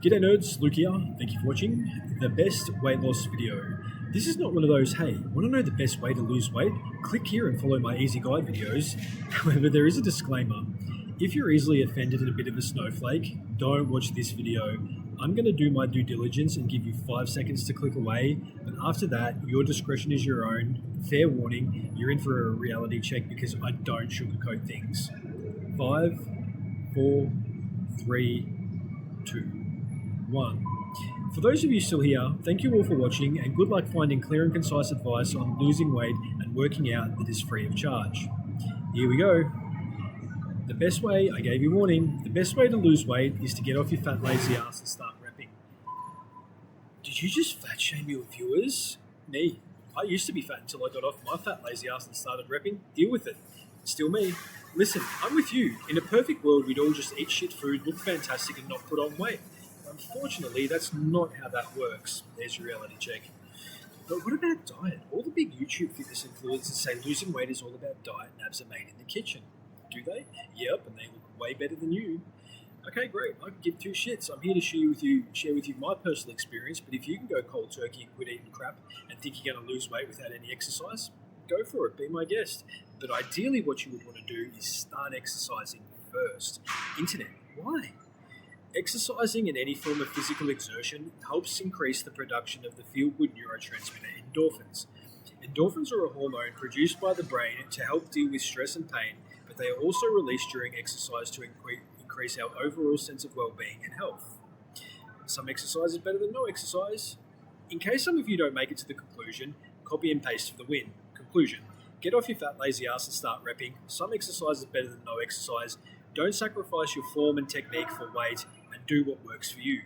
G'day nerds, Luke here. Thank you for watching the best weight loss video. This is not one of those, hey, want to know the best way to lose weight? Click here and follow my easy guide videos. However, there is a disclaimer. If you're easily offended and a bit of a snowflake, don't watch this video. I'm going to do my due diligence and give you 5 seconds to click away, but after that, your discretion is your own. Fair warning, you're in for a reality check because I don't sugarcoat things. 5, 4, 3, 2, 1. For those of you still here, thank you all for watching and good luck finding clear and concise advice on losing weight and working out that is free of charge. Here we go. The best way, I gave you warning, the best way to lose weight is to get off your fat lazy ass and start repping. Did you just fat shame your viewers? Me. I used to be fat until I got off my fat lazy ass and started repping. Deal with it. Still me. Listen, I'm with you. In a perfect world, we'd all just eat shit food, look fantastic and not put on weight. Unfortunately, that's not how that works. There's your reality check. But what about diet? All the big YouTube fitness influencers say losing weight is all about diet and abs are made in the kitchen. Do they? Yep, and they look way better than you. Okay, great. I can give two shits. I'm here to share with you my personal experience, but if you can go cold turkey and quit eating crap and think you're going to lose weight without any exercise, go for it. Be my guest. But ideally what you would want to do is start exercising first. Internet. Why? Exercising and any form of physical exertion helps increase the production of the feel-good neurotransmitter endorphins. Endorphins are a hormone produced by the brain to help deal with stress and pain, but they are also released during exercise to increase our overall sense of well-being and health. Some exercise is better than no exercise. In case some of you don't make it to the conclusion, copy and paste for the win. Conclusion. Get off your fat lazy ass and start repping. Some exercise is better than no exercise. Don't sacrifice your form and technique for weight and do what works for you.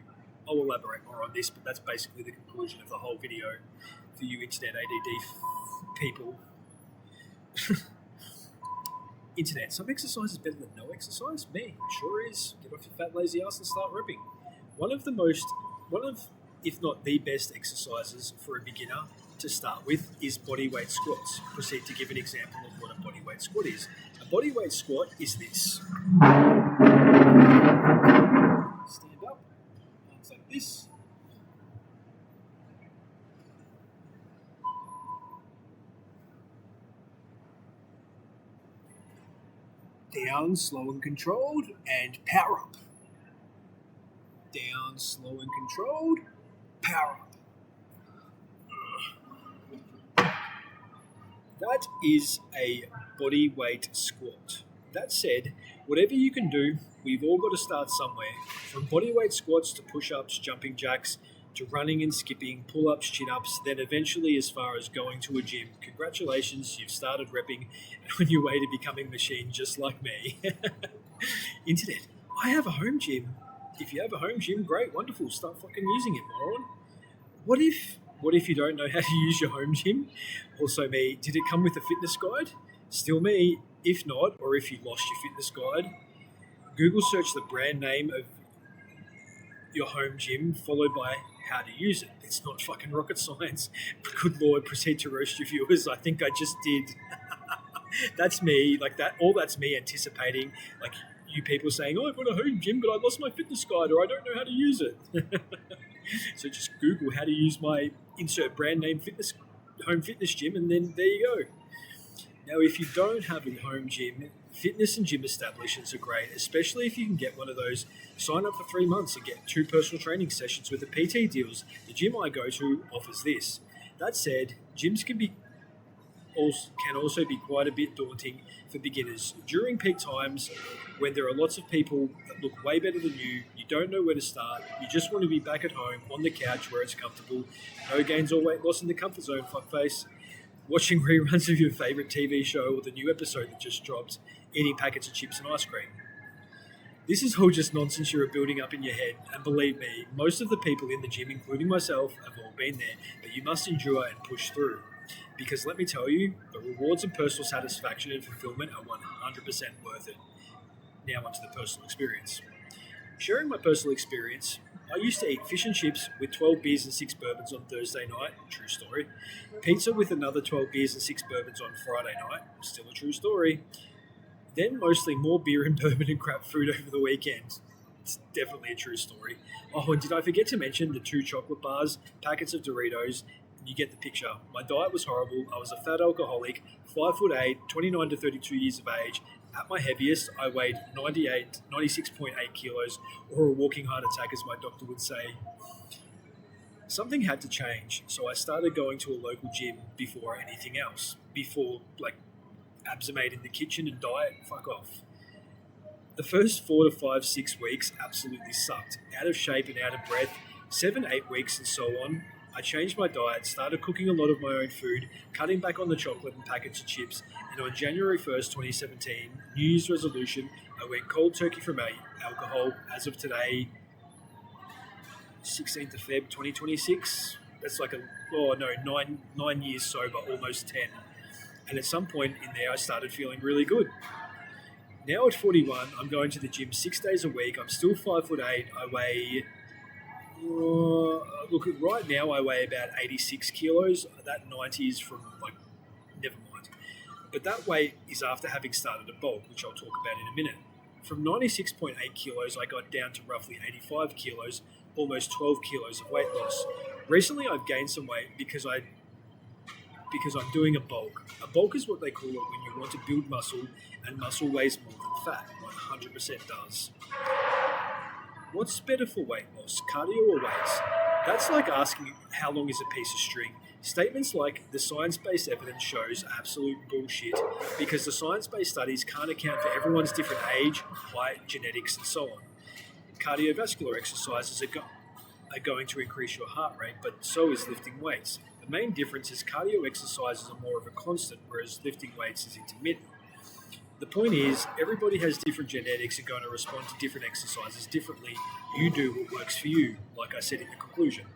I'll elaborate more on this, but that's basically the conclusion of the whole video for you internet ADD people. Internet, some exercise is better than no exercise? Me, it sure is. Get off your fat lazy ass and start repping. One of, if not the best exercises for a beginner to start with is bodyweight squats. Proceed to give an example of what a bodyweight squat is. A bodyweight squat is this. Stand up, arms like this. Down, slow and controlled, and power up. Down, slow and controlled, power up. That is a body weight squat. That said, whatever you can do, we've all got to start somewhere. From body weight squats to push-ups, jumping jacks, to running and skipping, pull-ups, chin-ups, then eventually as far as going to a gym. Congratulations, you've started repping and on your way to becoming a machine just like me. Internet, I have a home gym. If you have a home gym, great, wonderful, start fucking using it, moron. What if you don't know how to use your home gym? Also me, did it come with a fitness guide? Still me. If not, or if you lost your fitness guide, Google search the brand name of your home gym followed by how to use it. It's not fucking rocket science. But good Lord, proceed to roast your viewers. I think I just did. That's me. Like that. All that's me anticipating. Like you people saying, "Oh, I've got a home gym, but I lost my fitness guide, or I don't know how to use it." So just Google how to use my insert brand name home fitness gym, and then there you go. Now, if you don't have a home gym, fitness and gym establishments are great, especially if you can get one of those, sign up for 3 months and get 2 personal training sessions with the PT deals. The gym I go to offers this. That said, gyms can also be quite a bit daunting for beginners. During peak times, when there are lots of people that look way better than you don't know where to start, you just want to be back at home on the couch where it's comfortable, no gains or weight loss in the comfort zone, fuckface, watching reruns of your favourite TV show or the new episode that just dropped, eating packets of chips and ice cream. This is all just nonsense you're building up in your head, and believe me, most of the people in the gym, including myself, have all been there, but you must endure and push through. Because let me tell you, the rewards and personal satisfaction and fulfillment are 100% worth it. Now onto the personal experience. Sharing my personal experience, I used to eat fish and chips with 12 beers and 6 bourbons on Thursday night, true story. Pizza with another 12 beers and 6 bourbons on Friday night, still a true story. Then mostly more beer and bourbon and crap food over the weekend. It's definitely a true story. Oh, and did I forget to mention the 2 chocolate bars, packets of Doritos? You get the picture. My diet was horrible. I was a fat alcoholic, 5'8", 29 to 32 years of age. At my heaviest, I weighed 96.8 kilos, or a walking heart attack, as my doctor would say. Something had to change, so I started going to a local gym before anything else. Before, like, Absomate in the kitchen and diet, fuck off. The first 4 to 5, 6 weeks absolutely sucked. Out of shape and out of breath. 7, 8 weeks and so on. I changed my diet, started cooking a lot of my own food, cutting back on the chocolate and packets of chips, and on January 1st, 2017, New Year's resolution, I went cold turkey from alcohol. As of today, 16th of Feb 2026. That's like 9 years sober, almost 10. And at some point in there, I started feeling really good. Now at 41, I'm going to the gym 6 days a week. I'm still 5'8". I weigh, right now I weigh about 86 kilos. That 90 is from, never mind. But that weight is after having started a bulk, which I'll talk about in a minute. From 96.8 kilos, I got down to roughly 85 kilos, almost 12 kilos of weight loss. Recently, I've gained some weight because I'm doing a bulk. A bulk is what they call it when you want to build muscle, and muscle weighs more than fat. 100% does. What's better for weight loss, cardio or weights? That's like asking how long is a piece of string. Statements like the science-based evidence shows are absolute bullshit because the science-based studies can't account for everyone's different age, height, genetics, and so on. Cardiovascular exercises are going to increase your heart rate, but so is lifting weights. The main difference is cardio exercises are more of a constant, whereas lifting weights is intermittent. The point is, everybody has different genetics and going to respond to different exercises differently. You do what works for you, like I said in the conclusion.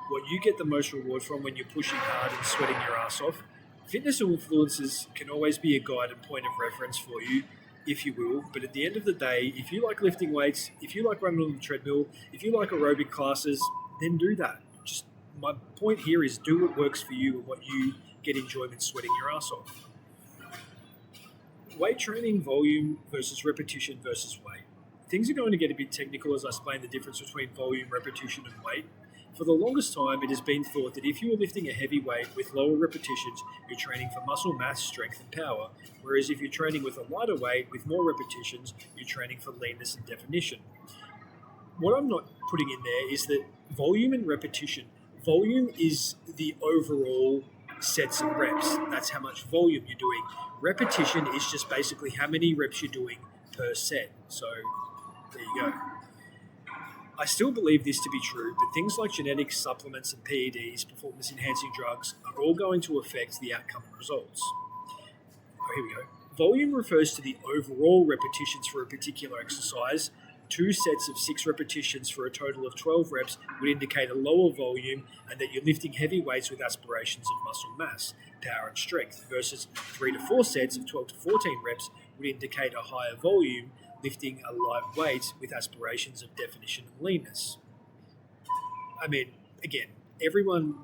What you get the most reward from when you're pushing hard and sweating your ass off. Fitness influencers can always be a guide and point of reference for you, if you will, but at the end of the day, if you like lifting weights, if you like running on the treadmill, if you like aerobic classes, then do that. Just my point here is do what works for you and what you get enjoyment sweating your ass off. Weight training, volume versus repetition versus weight. Things are going to get a bit technical as I explain the difference between volume, repetition, and weight. For the longest time, it has been thought that if you are lifting a heavy weight with lower repetitions, you're training for muscle mass, strength, and power, whereas if you're training with a lighter weight with more repetitions, you're training for leanness and definition. What I'm not putting in there is that volume and repetition. Volume is the overall sets and reps. That's how much volume you're doing. Repetition is just basically how many reps you're doing per set. So there you go. I still believe this to be true, but things like genetics, supplements, and PEDs, performance-enhancing drugs, are all going to affect the outcome and results. Oh, here we go. Volume refers to the overall repetitions for a particular exercise. 2 sets of 6 repetitions for a total of 12 reps would indicate a lower volume and that you're lifting heavy weights with aspirations of muscle mass, power, and strength, versus 3 to 4 sets of 12 to 14 reps would indicate a higher volume, lifting a light weight with aspirations of definition and leanness. I mean, again, everyone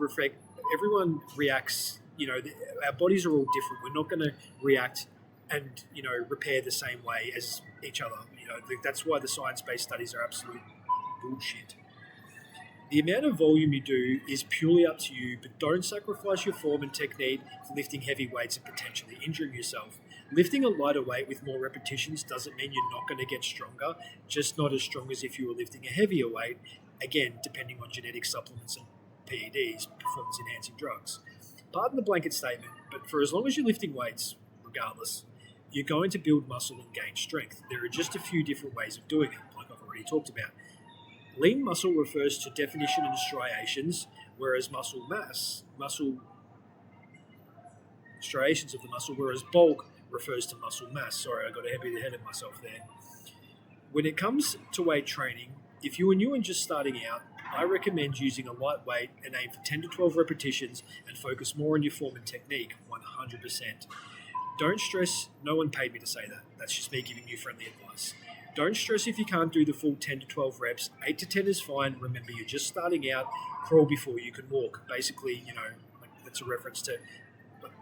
reacts, our bodies are all different. We're not going to react and, repair the same way as each other. That's why the science-based studies are absolute bullshit. The amount of volume you do is purely up to you, but don't sacrifice your form and technique for lifting heavy weights and potentially injuring yourself. Lifting a lighter weight with more repetitions doesn't mean you're not going to get stronger, just not as strong as if you were lifting a heavier weight, again, depending on genetic supplements and PEDs, performance-enhancing drugs. Pardon the blanket statement, but for as long as you're lifting weights, regardless, you're going to build muscle and gain strength. There are just a few different ways of doing it, like I've already talked about. Lean muscle refers to definition and striations, whereas striations of the muscle, whereas bulk refers to muscle mass. Sorry, I got a bit ahead of myself there. When it comes to weight training, if you are new and just starting out, I recommend using a light weight and aim for 10 to 12 repetitions and focus more on your form and technique, 100%. Don't stress, no one paid me to say that. That's just me giving you friendly advice. Don't stress if you can't do the full 10 to 12 reps. 8 to 10 is fine. Remember, you're just starting out. Crawl before you can walk. Basically, that's a reference to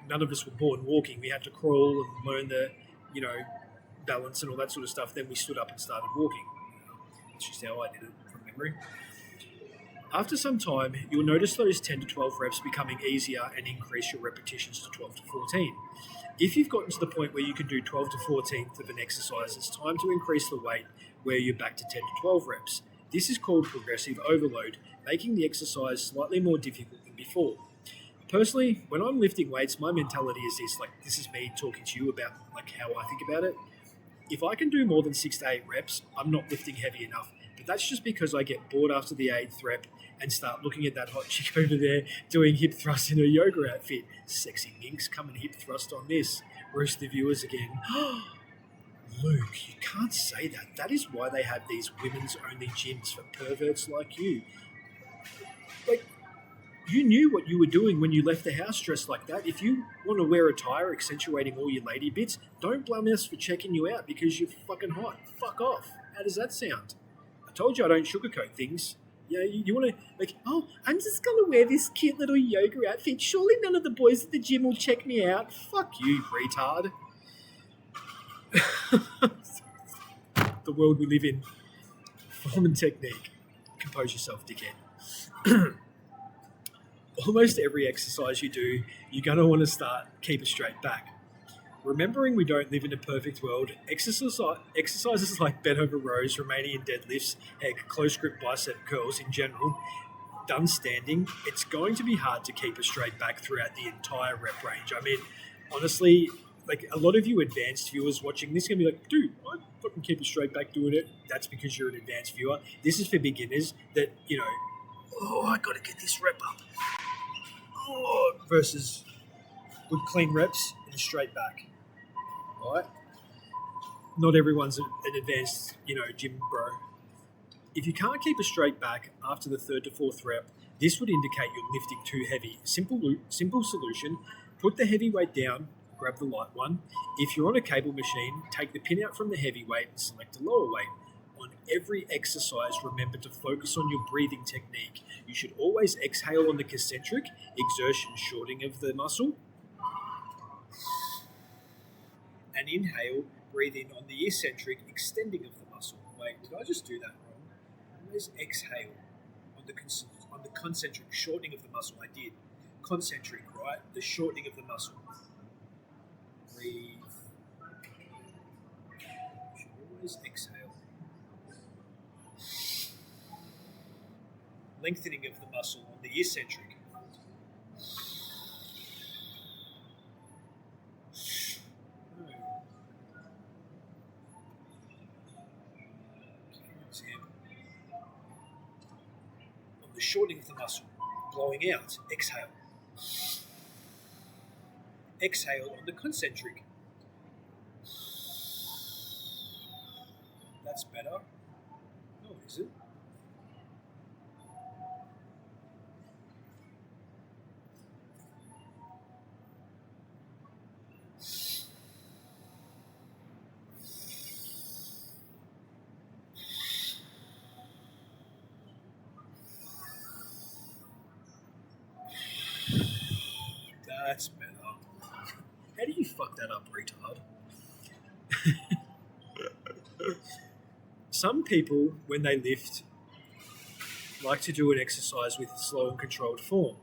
none of us were born walking. We had to crawl and learn the, balance and all that sort of stuff. Then we stood up and started walking. That's just how I did it from memory. After some time, you'll notice those 10 to 12 reps becoming easier and increase your repetitions to 12 to 14. If you've gotten to the point where you can do 12 to 14th of an exercise, it's time to increase the weight where you're back to 10 to 12 reps. This is called progressive overload, making the exercise slightly more difficult than before. Personally, when I'm lifting weights, my mentality is this is me talking to you about how I think about it. If I can do more than 6 to 8 reps, I'm not lifting heavy enough. But that's just because I get bored after the 8th rep and start looking at that hot chick over there doing hip thrust in her yoga outfit. Sexy minx, come and hip thrust on this. Roast the viewers again. Luke, you can't say that. That is why they have these women's-only gyms for perverts like you. You knew what you were doing when you left the house dressed like that. If you want to wear attire accentuating all your lady bits, don't blame us for checking you out because you're fucking hot. Fuck off. How does that sound? I told you I don't sugarcoat things. Yeah, you want to, I'm just going to wear this cute little yoga outfit. Surely none of the boys at the gym will check me out. Fuck you, retard. The world we live in. Form and technique. Compose yourself, dickhead. Almost every exercise you do, you're going to want to keep it straight back. Remembering we don't live in a perfect world, exercises like bent over rows, Romanian deadlifts, heck, close grip bicep curls in general, done standing, it's going to be hard to keep a straight back throughout the entire rep range. I mean, honestly, a lot of you advanced viewers watching this are going to be like, dude, I fucking keep a straight back doing it. That's because you're an advanced viewer. This is for beginners that, I got to get this rep up. Versus good clean reps and a straight back. Right? Not everyone's an advanced, gym bro. If you can't keep a straight back after the 3rd to 4th rep, this would indicate you're lifting too heavy. Simple solution, put the heavy weight down, grab the light one. If you're on a cable machine, take the pin out from the heavy weight and select a lower weight. On every exercise, remember to focus on your breathing technique. You should always exhale on the concentric, exertion shortening of the muscle, and inhale, breathe in on the eccentric, extending of the muscle. Wait, did I just do that wrong? Always exhale on the concentric, shortening of the muscle. I did. Concentric, right? The shortening of the muscle. Breathe. You should always exhale. Lengthening of the muscle on the eccentric. On the shortening of the muscle, blowing out, exhale. Exhale on the concentric. That's better. No, is it? That's better. How do you fuck that up, retard? Some people, when they lift, like to do an exercise with slow and controlled form.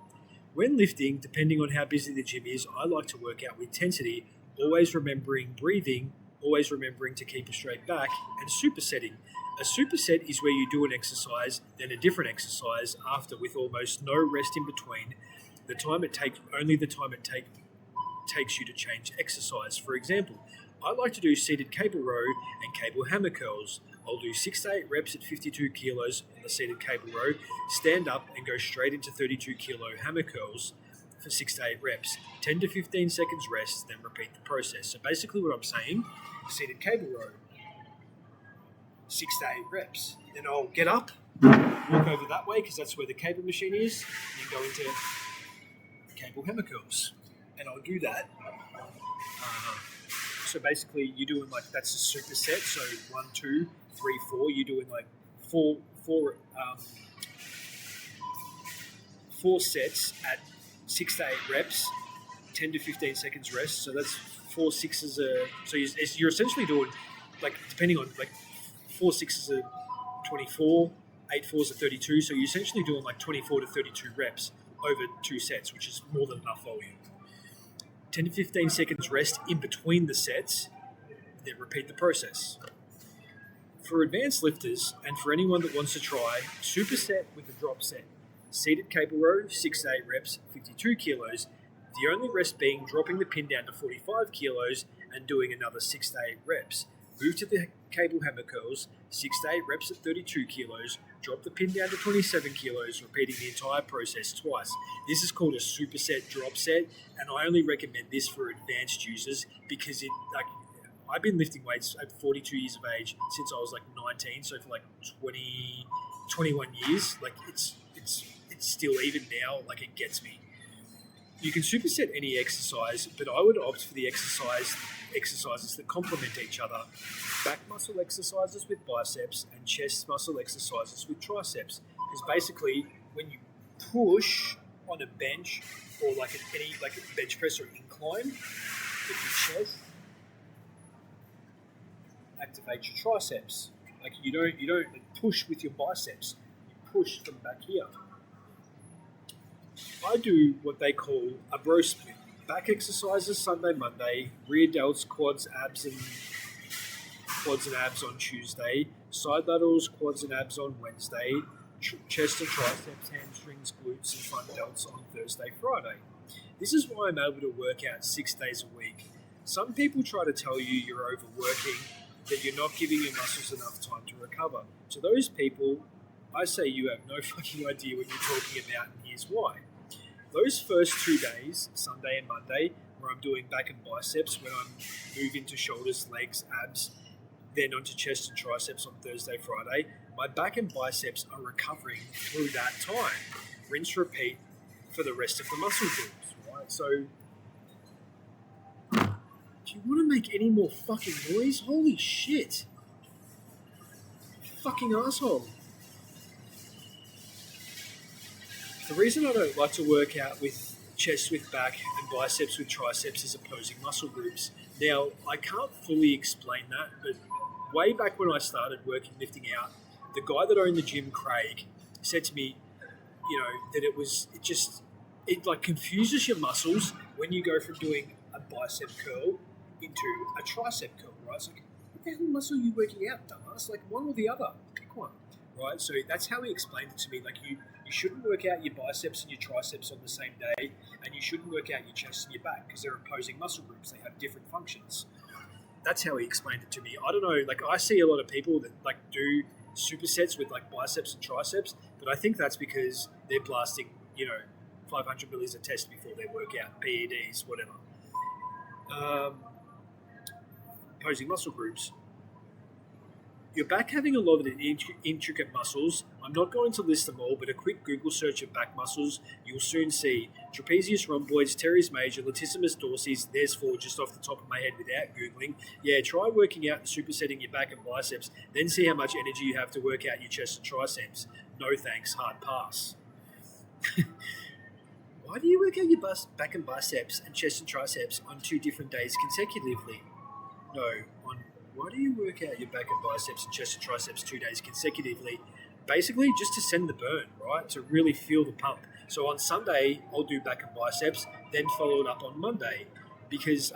When lifting, depending on how busy the gym is, I like to work out with intensity, always remembering breathing, always remembering to keep a straight back, and supersetting. A superset is where you do an exercise, then a different exercise after with almost no rest in between. The time it takes you to change exercise. For example, I like to do seated cable row and cable hammer curls. I'll do 6 to 8 reps at 52 kilos on the seated cable row, stand up and go straight into 32 kilo hammer curls for 6 to 8 reps, 10 to 15 seconds rest, then repeat the process. So basically what I'm saying, seated cable row, 6 to 8 reps. Then I'll get up, walk over that way because that's where the cable machine is, and then go into cable hammer curls. And I'll do that. So basically you're doing that's a superset. So 1, 2, 3, 4. You're doing four sets at 6 to 8 reps, 10 to 15 seconds rest. So that's 4 sixes. So you're essentially doing depending on 4 sixes are 24, 8 fours are 32. So you're essentially doing like 24 to 32 reps over 2 sets, which is more than enough volume. 10 to 15 seconds rest in between the sets, then repeat the process. For advanced lifters and for anyone that wants to try, superset with a drop set. Seated cable row, 6 to 8 reps, 52 kilos. The only rest being dropping the pin down to 45 kilos and doing another 6 to 8 reps. Move to the cable hammer curls, 6 to 8 reps at 32 kilos, drop the pin down to 27 kilos, repeating the entire process twice. This is called a superset drop set, and I only recommend this for advanced users because I've been lifting weights at 42 years of age since I was like 19, so for like 21 years, like it's still, even now, like it gets me. You can superset any exercise, but I would opt for the exercises that complement each other. Back muscle exercises with biceps and chest muscle exercises with triceps. Because basically, when you push on a bench or like a bench press or incline with your chest, activate your triceps. Like you don't push with your biceps. You push from back here. I do what they call a bro split. Back exercises Sunday, Monday, rear delts, quads, abs and abs on Tuesday, side laterals, quads and abs on Wednesday, chest and triceps, hamstrings, glutes and front delts on Thursday, Friday. This is why I'm able to work out 6 days a week. Some people try to tell you you're overworking, that you're not giving your muscles enough time to recover. To those people, I say you have no fucking idea what you're talking about, and here's why. Those first 2 days, Sunday and Monday, where I'm doing back and biceps, when I'm moving to shoulders, legs, abs, then onto chest and triceps on Thursday, Friday, my back and biceps are recovering through that time. Rinse, repeat for the rest of the muscle groups, right? So, do you want to make any more fucking noise? Holy shit. Fucking asshole. The reason I don't like to work out with chest with back and biceps with triceps is opposing muscle groups. Now, I can't fully explain that, but way back when I started lifting out, the guy that owned the gym, Craig, said to me, that it like confuses your muscles when you go from doing a bicep curl into a tricep curl, right? It's like, what the hell muscle are you working out, dumbass? Like one or the other, pick one, right? So that's how he explained it to me. Like you shouldn't work out your biceps and your triceps on the same day, and you shouldn't work out your chest and your back because they're opposing muscle groups. They have different functions. That's how he explained it to me. I don't know, like I see a lot of people that like do supersets with like biceps and triceps, but I think that's because they're blasting, 500 millis a test before their workout, PEDs, whatever. Opposing muscle groups. Your back having a lot of the intricate muscles. I'm not going to list them all, but a quick Google search of back muscles, you'll soon see trapezius rhomboids, teres major, latissimus dorsis. There's 4 just off the top of my head without Googling. Yeah, try working out and supersetting your back and biceps, then see how much energy you have to work out your chest and triceps. No thanks, hard pass. Why do you work out your back and biceps and chest and triceps on 2 different days consecutively? Why do you work out your back and biceps and chest and triceps 2 days consecutively? Basically, just to send the burn, right? To really feel the pump. So on Sunday, I'll do back and biceps, then follow it up on Monday. Because,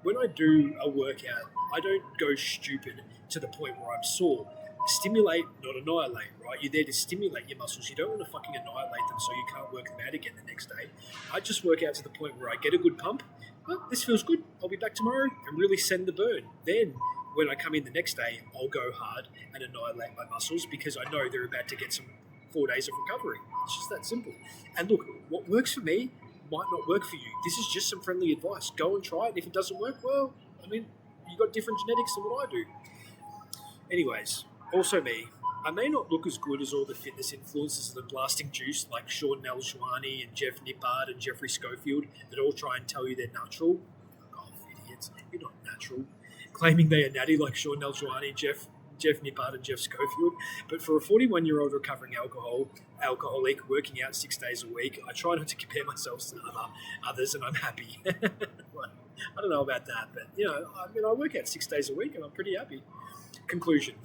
when I do a workout, I don't go stupid to the point where I'm sore. Stimulate, not annihilate, right? You're there to stimulate your muscles. You don't want to fucking annihilate them so you can't work them out again the next day. I just work out to the point where I get a good pump. Oh, this feels good. I'll be back tomorrow and really send the burn. Then, when I come in the next day, I'll go hard and annihilate my muscles because I know they're about to get some 4 days of recovery. It's just that simple. And look, what works for me might not work for you. This is just some friendly advice. Go and try it. If it doesn't work, well, you've got different genetics than what I do. Anyways, also me. I may not look as good as all the fitness influencers that are blasting juice like Sean Naljuani and Jeff Nippard and Jeffrey Schofield that all try and tell you they're natural. Oh, idiots. You're not natural. Claiming they are natty like Sean Naljuani, Jeff Nippard and Jeff Schofield. But for a 41-year-old recovering alcoholic working out 6 days a week, I try not to compare myself to others, and I'm happy. Well, I don't know about that, but I work out 6 days a week and I'm pretty happy. Conclusion.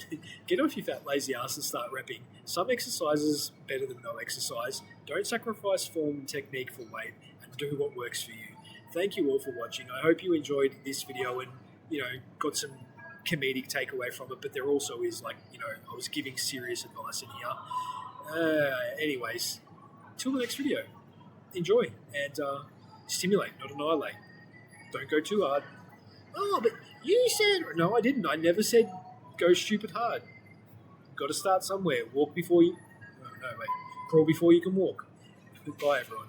Get off your fat lazy ass and start repping. Some exercises better than no exercise. Don't sacrifice form and technique for weight, and do what works for you. Thank you all for watching. I hope you enjoyed this video and, got some comedic takeaway from it, but there also is, I was giving serious advice in here. Anyways, till the next video. Enjoy and stimulate, not annihilate. Don't go too hard. Oh, but you said... No, I didn't. I never said go stupid hard. Got to start somewhere. Walk before you... No, wait. Crawl before you can walk. Goodbye, everyone.